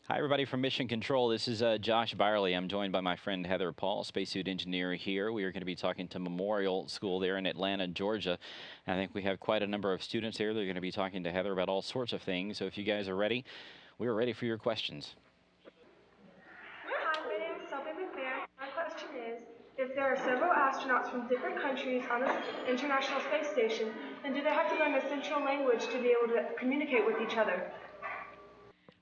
Hi, everybody from Mission Control. This is Josh Byerly. I'm joined by my friend Heather Paul, spacesuit engineer here. We are going to be talking to Memorial School there in Atlanta, Georgia. I think we have quite a number of students here. They're going to be talking to Heather about all sorts of things. So if you guys are ready, we're ready for your questions. Hi, my name is Sophie McMahon. My question is, if there are several astronauts from different countries on the International Space Station, then do they have to learn the central language to be able to communicate with each other?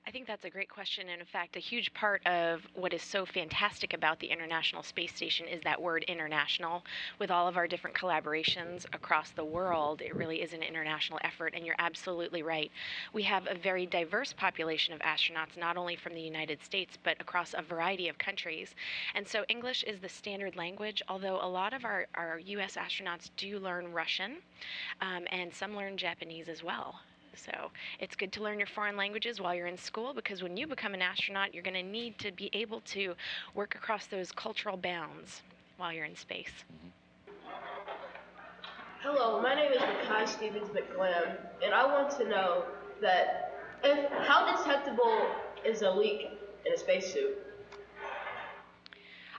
I think that's a great question. And in fact, a huge part of what is so fantastic about the International Space Station is that word international. With all of our different collaborations across the world, it really is an international effort. And you're absolutely right. We have a very diverse population of astronauts, not only from the United States, but across a variety of countries. And so English is the standard language, although a lot of our U.S. astronauts do learn Russian, and some learn Japanese as well. So it's good to learn your foreign languages while you're in school, because when you become an astronaut, you're going to need to be able to work across those cultural bounds while you're in space. Hello, my name is Makai Stevens McGlam, and I want to know how detectable is a leak in a spacesuit?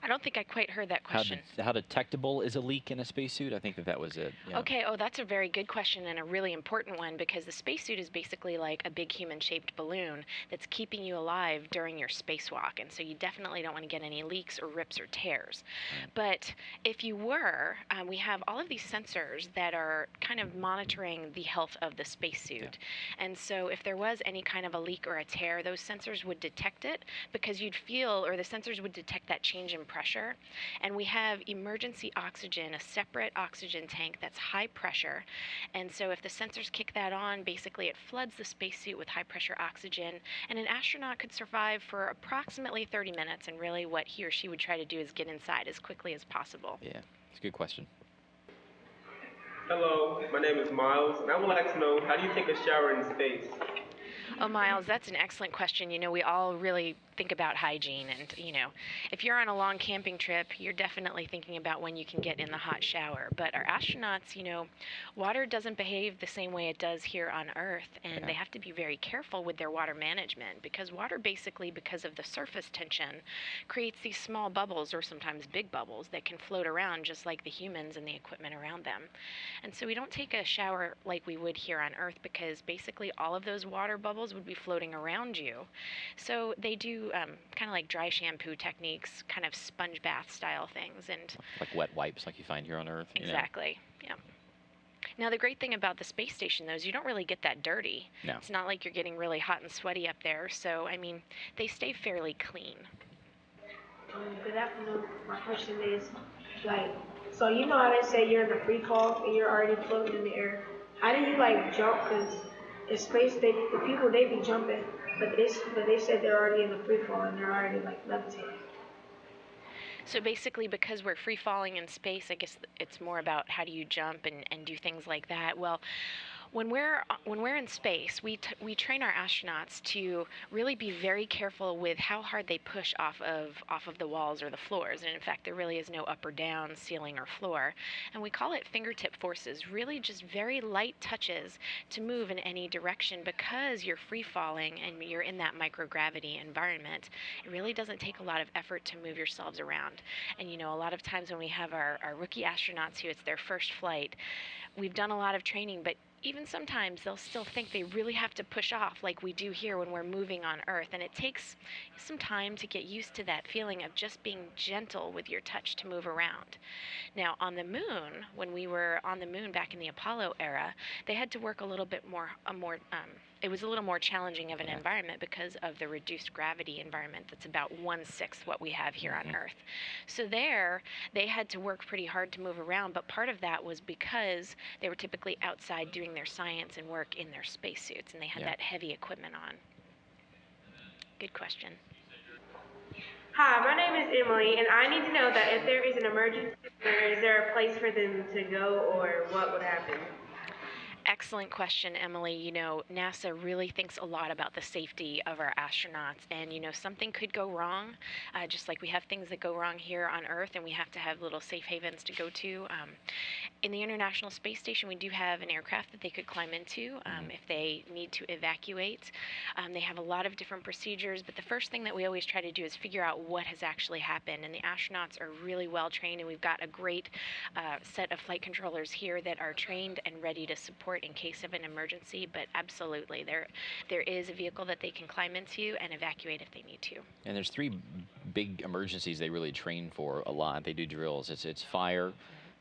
I don't think I quite heard that question. How detectable is a leak in a spacesuit? I think that was it. Yeah. Okay, that's a very good question and a really important one, because the spacesuit is basically like a big human-shaped balloon that's keeping you alive during your spacewalk, and so you definitely don't want to get any leaks or rips or tears. Right. But if you were, we have all of these sensors that are kind of monitoring the health of the spacesuit. Yeah. And so if there was any kind of a leak or a tear, those sensors would detect it, because you'd feel, or the sensors would detect that change in pressure. And we have emergency oxygen, a separate oxygen tank that's high pressure. And so if the sensors kick that on, basically it floods the spacesuit with high pressure oxygen, and an astronaut could survive for approximately 30 minutes. And really what he or she would try to do is get inside as quickly as possible. Yeah, it's a good question. Hello, my name is Miles, and I would like to know, how do you take a shower in space? Oh, Miles, that's an excellent question. We all really think about hygiene, and if you're on a long camping trip, you're definitely thinking about when you can get in the hot shower. But our astronauts, water doesn't behave the same way it does here on Earth, and they have to be very careful with their water management, because water basically, because of the surface tension, creates these small bubbles, or sometimes big bubbles, that can float around just like the humans and the equipment around them. And so we don't take a shower like we would here on Earth, because basically all of those water bubbles would be floating around you. So they do kind of like dry shampoo techniques, kind of sponge bath style things. And like wet wipes like you find here on Earth. Exactly, yeah. Now, the great thing about the space station, though, is you don't really get that dirty. No. It's not like you're getting really hot and sweaty up there. So, they stay fairly clean. Good afternoon. My question is, so you know how they say you're in the free fall and you're already floating in the air? How do you jump? Because in space, the people they be jumping, but they said they're already in the free fall and they're already levitating. So basically, because we're free falling in space, I guess it's more about how do you jump and do things like that. Well, when we're in space, we train our astronauts to really be very careful with how hard they push off of the walls or the floors. And in fact, there really is no up or down, ceiling or floor. And we call it fingertip forces, really just very light touches to move in any direction, because you're free falling and you're in that microgravity environment. It really doesn't take a lot of effort to move yourselves around. And a lot of times when we have our rookie astronauts who it's their first flight, we've done a lot of training, but even sometimes they'll still think they really have to push off like we do here when we're moving on Earth. And it takes some time to get used to that feeling of just being gentle with your touch to move around. Now, on the moon, when we were on the moon back in the Apollo era, they had to work a little bit more, it was a little more challenging of an environment because of the reduced gravity environment that's about 1/6 what we have here on Earth. So there, they had to work pretty hard to move around, but part of that was because they were typically outside doing their science and work in their spacesuits, and they had that heavy equipment on. Good question. Hi, my name is Emily, and I need to know that if there is an emergency, is there a place for them to go, or what would happen? Excellent question, Emily. You know, NASA really thinks a lot about the safety of our astronauts, and you know, something could go wrong, just like we have things that go wrong here on Earth, and we have to have little safe havens to go to. In the International Space Station, we do have an aircraft that they could climb into if they need to evacuate. They have a lot of different procedures, but the first thing that we always try to do is figure out what has actually happened. And the astronauts are really well trained, and we've got a great set of flight controllers here that are trained and ready to support in case of an emergency. But absolutely, there is a vehicle that they can climb into and evacuate if they need to. And there's three big emergencies they really train for a lot. They do drills. It's fire.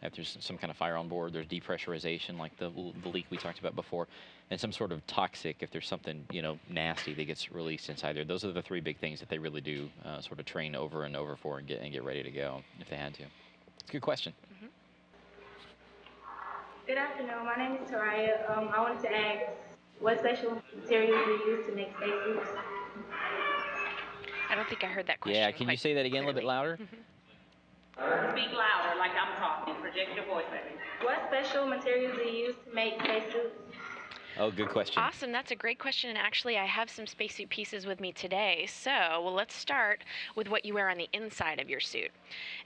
If there's some kind of fire on board, there's depressurization, like the leak we talked about before, and some sort of toxic, if there's something, you know, nasty that gets released inside there. Those are the three big things that they really do sort of train over and over for and get ready to go if they had to. It's a good question. Good afternoon. My name is Taraya. I wanted to ask, what special materials do you use to make spacesuits? I don't think I heard that question. Yeah, can you say that again a little bit louder? Speak louder, like I'm talking. Project your voice, baby. What special materials do you use to make spacesuits? Oh, good question. Awesome. That's a great question. And actually, I have some spacesuit pieces with me today. So, well, let's start with what you wear on the inside of your suit.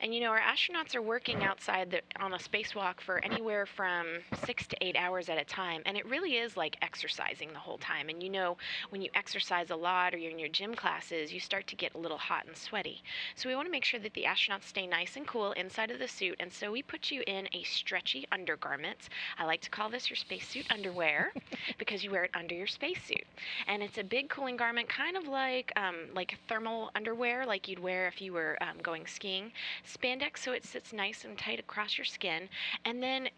And you know, our astronauts are working outside on a spacewalk for anywhere from 6 to 8 hours at a time. And it really is like exercising the whole time. And you know, when you exercise a lot or you're in your gym classes, you start to get a little hot and sweaty. So we want to make sure that the astronauts stay nice and cool inside of the suit. And so we put you in a stretchy undergarment. I like to call this your spacesuit underwear. Because you wear it under your spacesuit. And it's a big cooling garment, kind of like thermal underwear, like you'd wear if you were going skiing. Spandex, so it sits nice and tight across your skin. And then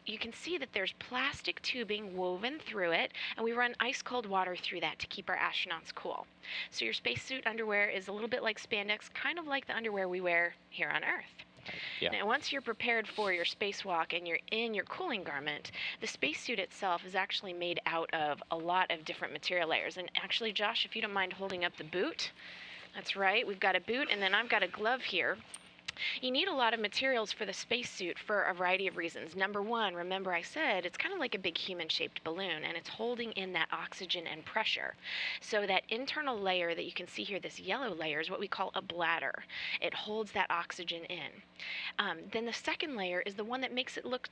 you can see that there's plastic tubing woven through it, and we run ice cold water through that to keep our astronauts cool. So your spacesuit underwear is a little bit like spandex, kind of like the underwear we wear here on Earth. Yeah. Now, once you're prepared for your spacewalk and you're in your cooling garment, the spacesuit itself is actually made out of a lot of different material layers. And actually, Josh, if you don't mind holding up the boot, that's right, we've got a boot, and then I've got a glove here. You need a lot of materials for the spacesuit for a variety of reasons. Number one, remember I said it's kind of like a big human-shaped balloon, and it's holding in that oxygen and pressure. So that internal layer that you can see here, this yellow layer, is what we call a bladder. It holds that oxygen in. Then the second layer is the one that makes it look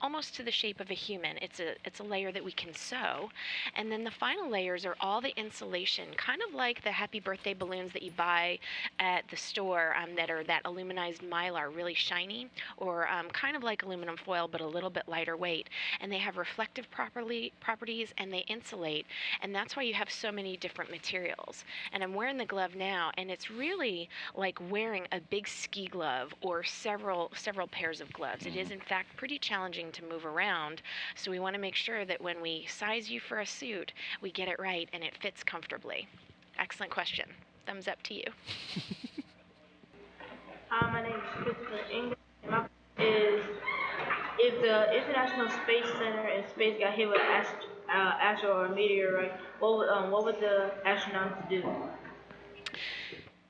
almost to the shape of a human. It's a layer that we can sew. And then the final layers are all the insulation, kind of like the happy birthday balloons that you buy at the store that are that aluminized mylar, really shiny, or kind of like aluminum foil but a little bit lighter weight. And they have reflective properties, and they insulate, and that's why you have so many different materials. And I'm wearing the glove now, and it's really like wearing a big ski glove or several pairs of gloves. It is in fact pretty challenging to move around, so we want to make sure that when we size you for a suit, we get it right and it fits comfortably. Excellent question. Thumbs up to you. Hi, my name is Christopher English. My question is, if the International Space Center and space got hit with an asteroid or a meteorite, what would the astronauts do?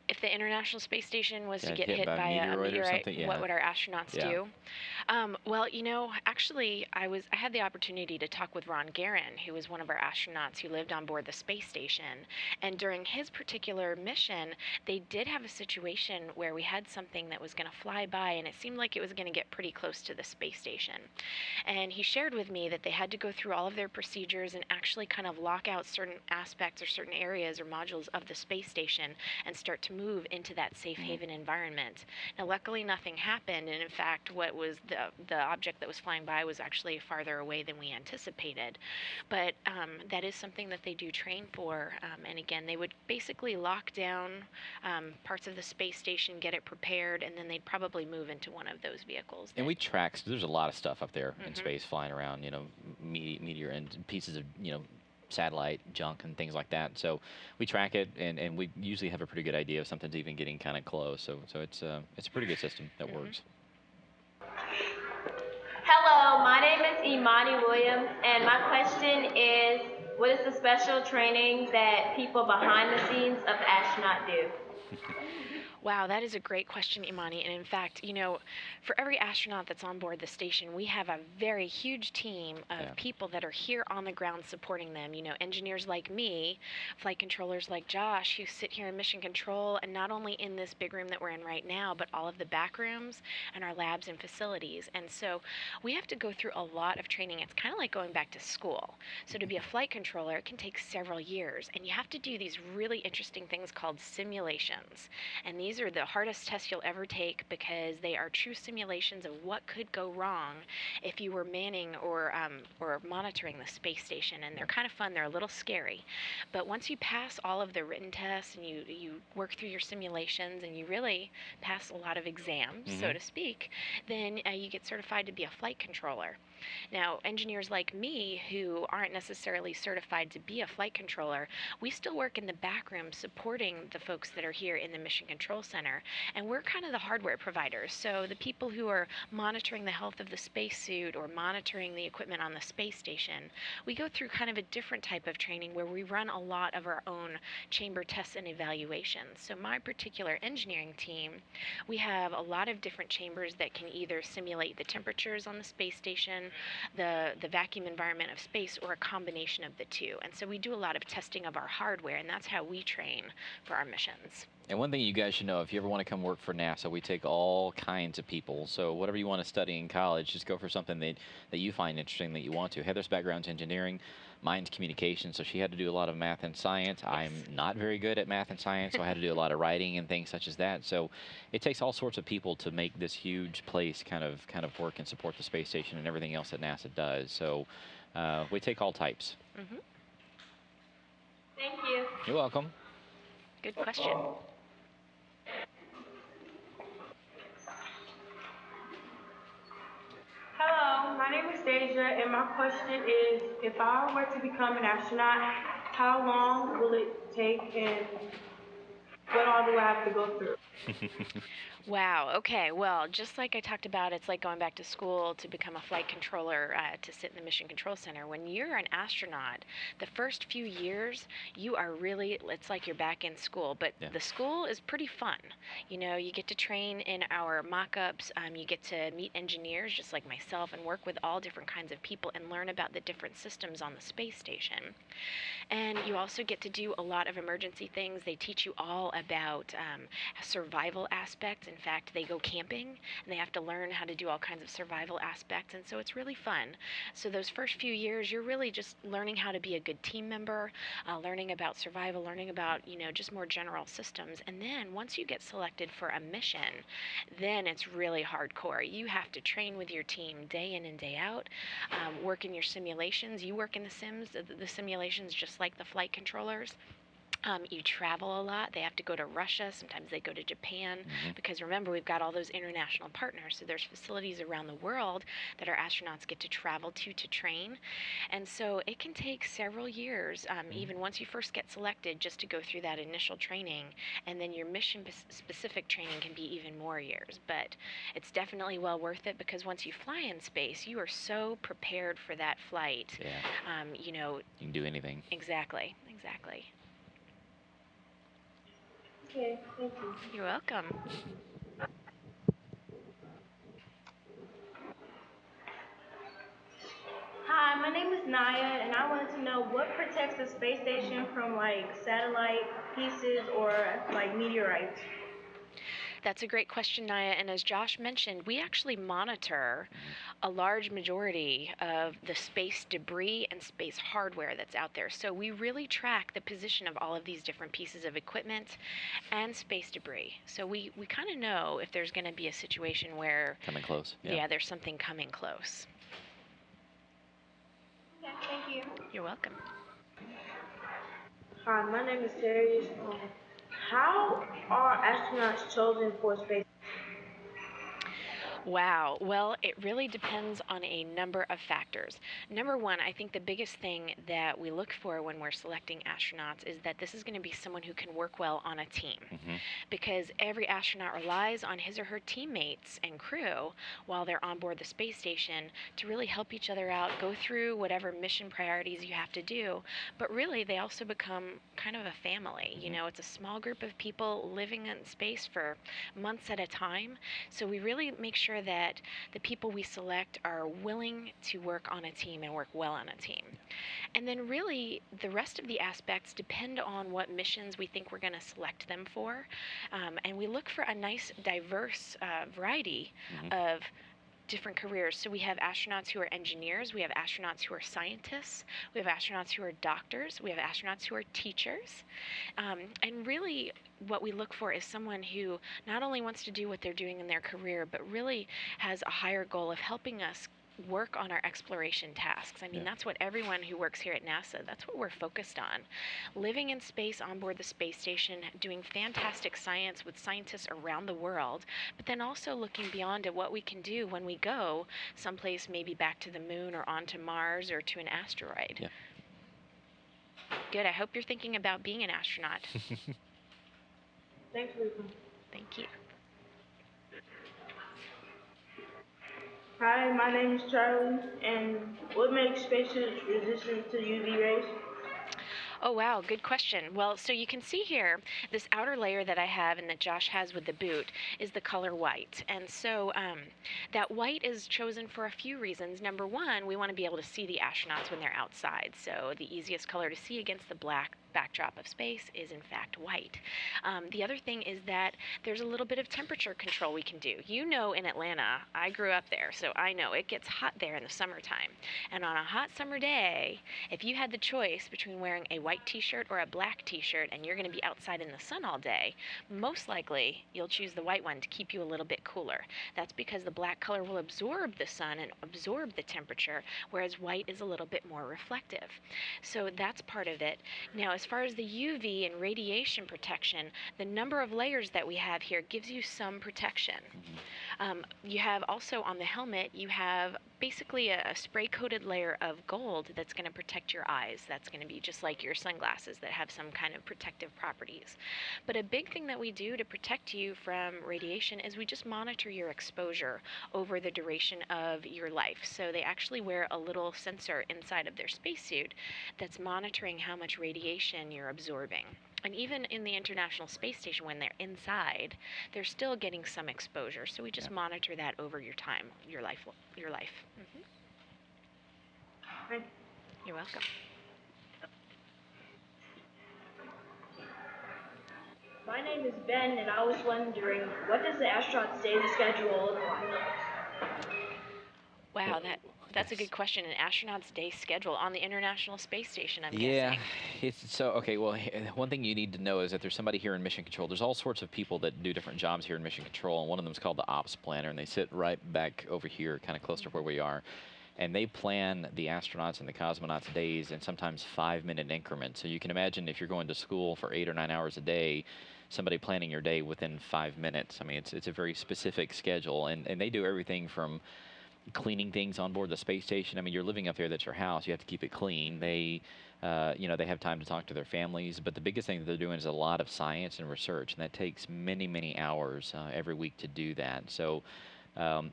If the International Space Station was to get hit hit by by a a meteoroid or meteorite, something, yeah. what would our astronauts do? Well, you know, actually, I had the opportunity to talk with Ron Guerin, who was one of our astronauts who lived on board the space station. And during his particular mission, they did have a situation where we had something that was going to fly by, and it seemed like it was going to get pretty close to the space station. And he shared with me that they had to go through all of their procedures and actually kind of lock out certain aspects or certain areas or modules of the space station and start to move into that safe haven environment. Now, luckily, nothing happened, and in fact, what was the object that was flying by was actually farther away than we anticipated. But that is something that they do train for, and again, they would basically lock down parts of the space station, get it prepared, and then they'd probably move into one of those vehicles. And we track, so there's a lot of stuff up there in space flying around, you know, meteor and pieces of, you know, satellite junk and things like that. So we track it, and we usually have a pretty good idea if something's even getting kind of close. So it's a pretty good system that works. Hello, my name is Imani Williams, and my question is, what is the special training that people behind the scenes of the astronaut do? Wow, that is a great question, Imani. And in fact, for every astronaut that's on board the station, we have a very huge team of people that are here on the ground supporting them. Engineers like me, flight controllers like Josh, who sit here in mission control, and not only in this big room that we're in right now, but all of the back rooms and our labs and facilities. And so we have to go through a lot of training. It's kind of like going back to school. So to be a flight controller, it can take several years, and you have to do these really interesting things called simulations. And these are the hardest tests you'll ever take because they are true simulations of what could go wrong if you were manning or monitoring the space station. And they're kind of fun. They're a little scary. But once you pass all of the written tests and you work through your simulations and you really pass a lot of exams, so to speak, then you get certified to be a flight controller. Now, engineers like me who aren't necessarily certified to be a flight controller, we still work in the back room supporting the folks that are here in the Mission Control Center, and we're kind of the hardware providers. So the people who are monitoring the health of the spacesuit or monitoring the equipment on the space station, we go through kind of a different type of training where we run a lot of our own chamber tests and evaluations. So my particular engineering team, we have a lot of different chambers that can either simulate the temperatures on the space station, the vacuum environment of space, or a combination of the two. And so we do a lot of testing of our hardware, and that's how we train for our missions. And one thing you guys should know, if you ever want to come work for NASA, we take all kinds of people. So whatever you want to study in college, just go for something that you find interesting that you want to. Heather's background's engineering, mine's communication, so she had to do a lot of math and science. Yes. I'm not very good at math and science, so I had to do a lot of writing and things such as that. So it takes all sorts of people to make this huge place kind of work and support the space station and everything else that NASA does. So we take all types. Mm-hmm. Thank you. You're welcome. Good question. Hello, my name is Deja, and my question is, if I were to become an astronaut, how long will it take, and what all do I have to go through? Wow. Okay. Well, just like I talked about, it's like going back to school to become a flight controller to sit in the Mission Control Center. When you're an astronaut, the first few years, you are really, it's like you're back in school. But the school is pretty fun. You get to train in our mock-ups. You get to meet engineers just like myself and work with all different kinds of people and learn about the different systems on the space station. And you also get to do a lot of emergency things. They teach you all about survival aspects. In fact, they go camping and they have to learn how to do all kinds of survival aspects. And so it's really fun. So those first few years, you're really just learning how to be a good team member, learning about survival, learning about, just more general systems. And then once you get selected for a mission, then it's really hardcore. You have to train with your team day in and day out, work in your simulations. You work in the simulations just like the flight controllers. You travel a lot. They have to go to Russia. Sometimes they go to Japan because remember, we've got all those international partners. So there's facilities around the world that our astronauts get to travel to train. And so it can take several years, even once you first get selected, just to go through that initial training. And then your mission-specific training can be even more years. But it's definitely well worth it because once you fly in space, you are so prepared for that flight. Yeah. You can do anything. Exactly. Okay, thank you. You're welcome. Hi, my name is Naya, and I wanted to know what protects the space station from satellite pieces or meteorites. That's a great question, Naya. And as Josh mentioned, we actually monitor a large majority of the space debris and space hardware that's out there. So we really track the position of all of these different pieces of equipment and space debris. So we kind of know if there's going to be a situation where... Coming close. Yeah, there's something coming close. Okay, thank you. You're welcome. Hi, my name is Terry. How are astronauts chosen for space? Wow. Well, it really depends on a number of factors. Number one, I think the biggest thing that we look for when we're selecting astronauts is that this is going to be someone who can work well on a team. Because every astronaut relies on his or her teammates and crew while they're on board the space station to really help each other out, go through whatever mission priorities you have to do. But really, they also become kind of a family. You know, it's a small group of people living in space for months at a time. So we really make sure that the people we select are willing to work on a team and work well on a team. And then really the rest of the aspects depend on what missions we think we're going to select them for. And we look for a nice diverse variety of different careers. So we have astronauts who are engineers, we have astronauts who are scientists, we have astronauts who are doctors, we have astronauts who are teachers. And really what we look for is someone who not only wants to do what they're doing in their career, but really has a higher goal of helping us work on our exploration tasks. I mean, that's what everyone who works here at NASA, that's what we're focused on. Living in space on board the space station, doing fantastic science with scientists around the world, but then also looking beyond at what we can do when we go someplace, maybe back to the moon or onto Mars or to an asteroid. Yeah. Good. I hope you're thinking about being an astronaut. Thanks, Luca. Thank you. Hi, my name is Charlie, and what makes spacesuits resistant to UV rays? Oh, wow, good question. Well, so you can see here, this outer layer that I have and that Josh has with the boot is the color white. And so that white is chosen for a few reasons. Number one, we want to be able to see the astronauts when they're outside. So the easiest color to see against the black backdrop of space is in fact white. The other thing is that there's a little bit of temperature control we can do. You know, in Atlanta, I grew up there, so I know it gets hot there in the summertime. And on a hot summer day, if you had the choice between wearing a white t-shirt or a black t-shirt and you're going to be outside in the sun all day, most likely you'll choose the white one to keep you a little bit cooler. That's because the black color will absorb the sun and absorb the temperature, whereas white is a little bit more reflective. So that's part of it. Now, as far as the UV and radiation protection, the number of layers that we have here gives you some protection. You have also on the helmet, you have basically a spray-coated layer of gold that's going to protect your eyes. That's going to be just like your sunglasses that have some kind of protective properties. But a big thing that we do to protect you from radiation is we just monitor your exposure over the duration of your life. So they actually wear a little sensor inside of their spacesuit that's monitoring how much radiation you're absorbing. And even in the International Space Station, when they're inside, they're still getting some exposure. So we just monitor that over your time, your life. You're welcome. My name is Ben, and I was wondering, what does the astronaut's daily schedule look like? Wow, that's a good question. An astronaut's day schedule on the International Space Station, I'm Yeah, guessing. it's so okay. Well, one thing you need to know is that there's somebody here in Mission Control. There's all sorts of people that do different jobs here in Mission Control, and one of them is called the Ops Planner, and they sit right back over here, kind of close to where we are, and they plan the astronauts and the cosmonauts' days in sometimes 5-minute increments. So you can imagine if you're going to school for 8 or 9 hours a day, somebody planning your day within 5 minutes. I mean, it's a very specific schedule, and they do everything from cleaning things on board the space station. I mean, you're living up there, that's your house. You have to keep it clean. They, they have time to talk to their families. But the biggest thing that they're doing is a lot of science and research, and that takes many, many hours every week to do that. So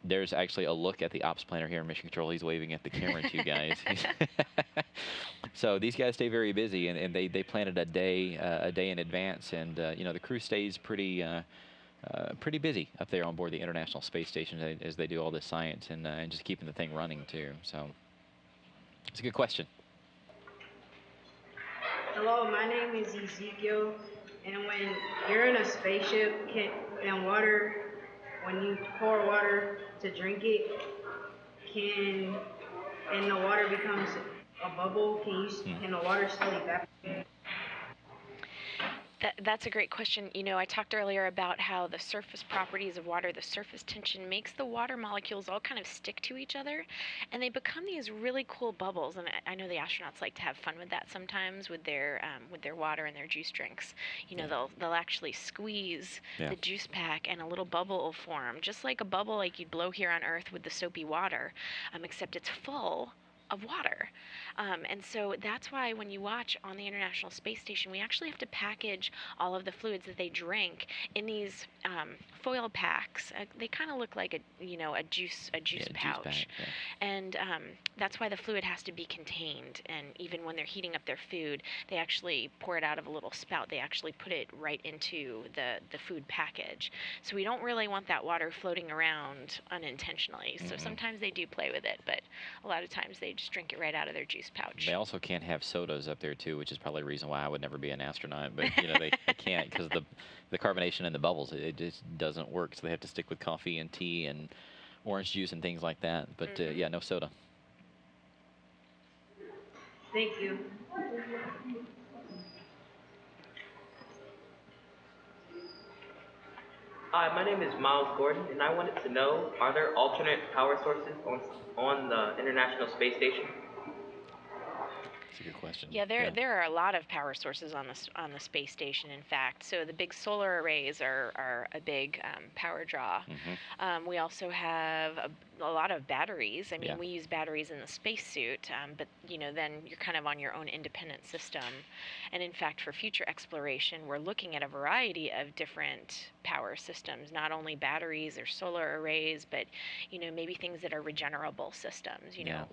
there's actually a look at the ops planner here in Mission Control. He's waving at the camera to you guys. So these guys stay very busy, and they plan it a day in advance. And the crew stays pretty busy up there on board the International Space Station as they do all this science and just keeping the thing running too. So it's a good question. Hello, my name is Ezekiel, and when you're in a spaceship and when you pour water to drink it, and the water becomes a bubble, can the water still evaporate? That's a great question. You know, I talked earlier about how the surface properties of water, the surface tension makes the water molecules all kind of stick to each other, and they become these really cool bubbles. And I know the astronauts like to have fun with that sometimes with their water and their juice drinks. You know, they'll actually squeeze the juice pack, and a little bubble will form, just like a bubble like you'd blow here on Earth with the soapy water, except it's full of water. And so that's why when you watch on the International Space Station, we actually have to package all of the fluids that they drink in these foil packs. They kind of look like a juice pouch, juice pack, and that's why the fluid has to be contained. And even when they're heating up their food, they actually pour it out of a little spout. They actually put it right into the food package. So we don't really want that water floating around unintentionally. So sometimes they do play with it, but a lot of times they just drink it right out of their juice pouch. They also can't have sodas up there too, which is probably the reason why I would never be an astronaut. But you know, they can't because the carbonation in the bubbles, it just doesn't work. So they have to stick with coffee and tea and orange juice and things like that. But yeah, no soda. Thank you. Hi, my name is Miles Gordon, and I wanted to know, are there alternate power sources on the International Space Station? That's a good question. Yeah, there are a lot of power sources on the space station. In fact, so the big solar arrays are a big power draw. We also have a lot of batteries. I mean, we use batteries in the spacesuit, but you know, then you're kind of on your own independent system. And in fact, for future exploration, we're looking at a variety of different power systems, not only batteries or solar arrays, but you know, maybe things that are regenerable systems. You know.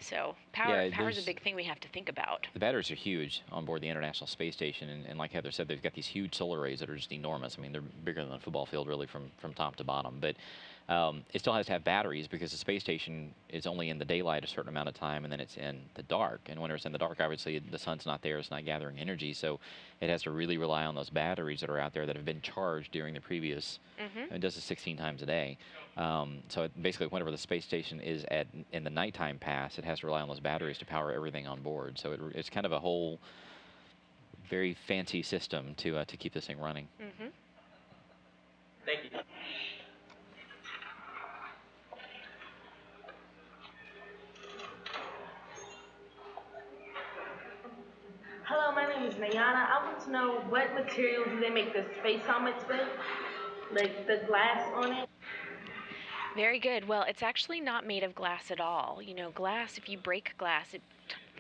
So power is a big thing we have to think about. The batteries are huge on board the International Space Station, and like Heather said, they've got these huge solar arrays that are just enormous. I mean, they're bigger than a football field, really, from top to bottom. But it still has to have batteries because the space station is only in the daylight a certain amount of time, and then it's in the dark. And when it's in the dark, obviously, the sun's not there. It's not gathering energy. So it has to really rely on those batteries that are out there that have been charged during the previous, it does it 16 times a day. So basically, whenever the space station is in the nighttime pass, it has to rely on those batteries to power everything on board. So it's kind of a whole very fancy system to keep this thing running. Thank you. Hello, my name is Nayana. I want to know what material do they make the space helmets with? Like the glass on it? Very good. Well, it's actually not made of glass at all. You know, glass, if you break glass, it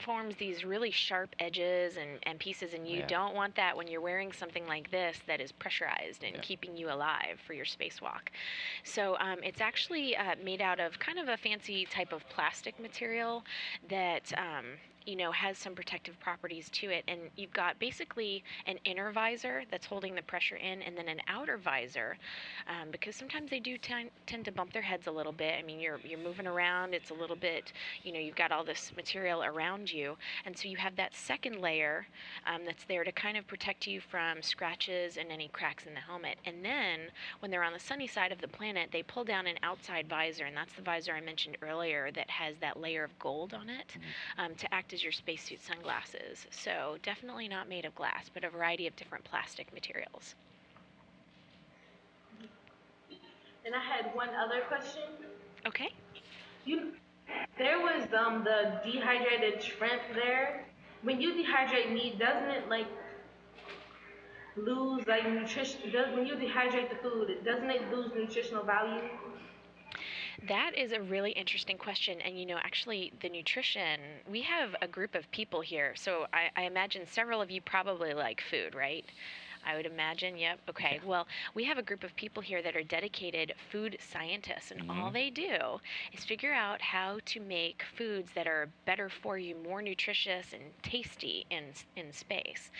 forms these really sharp edges and pieces, and you don't want that when you're wearing something like this that is pressurized and keeping you alive for your spacewalk. So it's actually made out of kind of a fancy type of plastic material that you know, has some protective properties to it. And you've got basically an inner visor that's holding the pressure in, and then an outer visor, because sometimes they do tend to bump their heads a little bit. I mean, you're moving around, it's a little bit, you know, you've got all this material around you, and so you have that second layer that's there to kind of protect you from scratches and any cracks in the helmet. And then when they're on the sunny side of the planet, they pull down an outside visor, and that's the visor I mentioned earlier that has that layer of gold on it to act as your spacesuit sunglasses. So definitely not made of glass, but a variety of different plastic materials. And I had one other question. Okay. There was the dehydrated shrimp there. When you dehydrate meat, doesn't it like lose like nutrition? When you dehydrate the food, doesn't it lose nutritional value? That is a really interesting question. And, you know, actually, the nutrition, we have a group of people here. So I imagine several of you probably like food, right? I would imagine, yep. Okay, well, we have a group of people here that are dedicated food scientists, and all they do is figure out how to make foods that are better for you, more nutritious and tasty in space.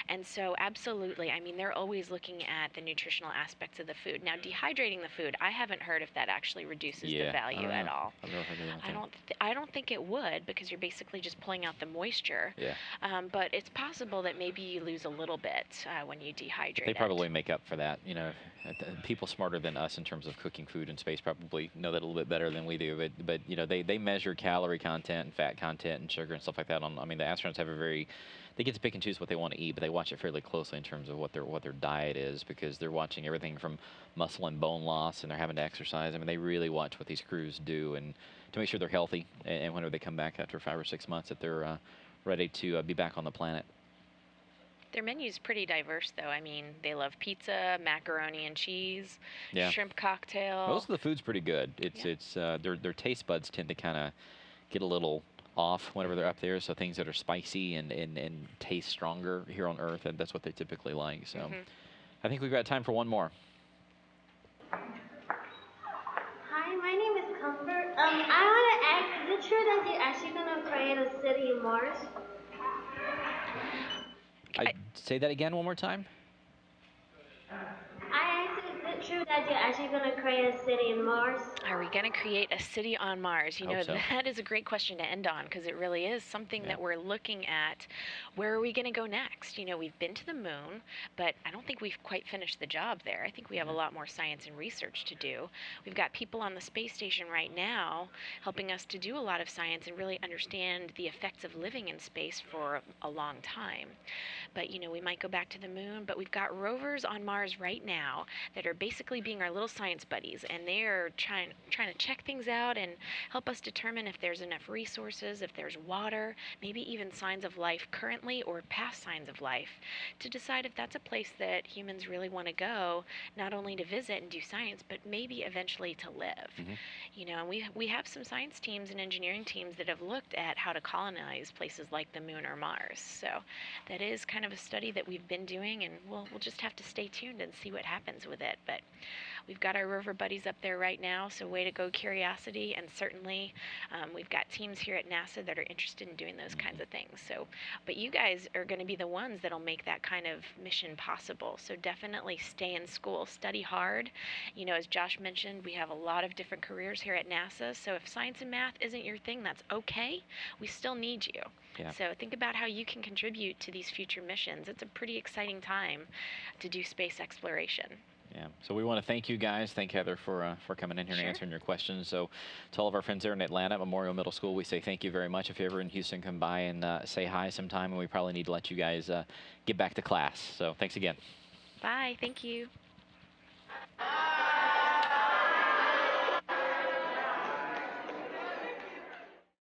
And so, absolutely, I mean, they're always looking at the nutritional aspects of the food. Now, dehydrating the food, I haven't heard if that actually reduces the value at all. I've never heard of that. I don't think it would, because you're basically just pulling out the moisture. Yeah. But it's possible that maybe you lose a little bit when you dehydrate They it. probably make up for that. You know, people smarter than us in terms of cooking food in space probably know that a little bit better than we do. But you know, they measure calorie content and fat content and sugar and stuff like that. I mean, the astronauts have a very, they get to pick and choose what they want to eat, but they watch it fairly closely in terms of what their diet is, because they're watching everything from muscle and bone loss, and they're having to exercise. I mean, they really watch what these crews do, and to make sure they're healthy, and whenever they come back after 5 or 6 months, that they're ready to be back on the planet. Their menu's pretty diverse, though. I mean, they love pizza, macaroni and cheese, Yeah. shrimp cocktail. Most of the food's pretty good. Their taste buds tend to kind of get a little off whenever they're up there. So things that are spicy and taste stronger here on Earth, and that's what they typically like. So I think we've got time for one more. Hi, my name is Comfort. I want to ask, is it true that you're actually going to create a city in Mars? Say that again one more time. I asked, is it true that you're actually going to create a city in Mars? Are we going to create a city on Mars? You know, so. that is a great question to end on, because it really is something that we're looking at. Where are we going to go next? You know, we've been to the moon, but I don't think we've quite finished the job there. I think we have a lot more science and research to do. We've got people on the space station right now helping us to do a lot of science and really understand the effects of living in space for a long time. But, you know, we might go back to the moon, but we've got rovers on Mars right now that are basically being our little science buddies, and they're trying to check things out and help us determine if there's enough resources, if there's water, maybe even signs of life currently or past signs of life, to decide if that's a place that humans really want to go, not only to visit and do science, but maybe eventually to live. You know, and we have some science teams and engineering teams that have looked at how to colonize places like the moon or Mars. So that is kind of a study that we've been doing, and we'll just have to stay tuned and see what happens with it. But we've got our rover buddies up there right now, so way to go, Curiosity. And certainly we've got teams here at NASA that are interested in doing those kinds of things. So, but you guys are going to be the ones that'll make that kind of mission possible. So definitely stay in school, study hard. You know, as Josh mentioned, we have a lot of different careers here at NASA. So if science and math isn't your thing, that's okay. We still need you. Yeah. So think about how you can contribute to these future missions. It's a pretty exciting time to do space exploration. Yeah, so we want to thank you guys. Thank Heather for coming in here and answering your questions. So to all of our friends there in Atlanta at Memorial Middle School, we say thank you very much. If you're ever in Houston, come by and say hi sometime, and we probably need to let you guys get back to class. So thanks again. Bye. Thank you.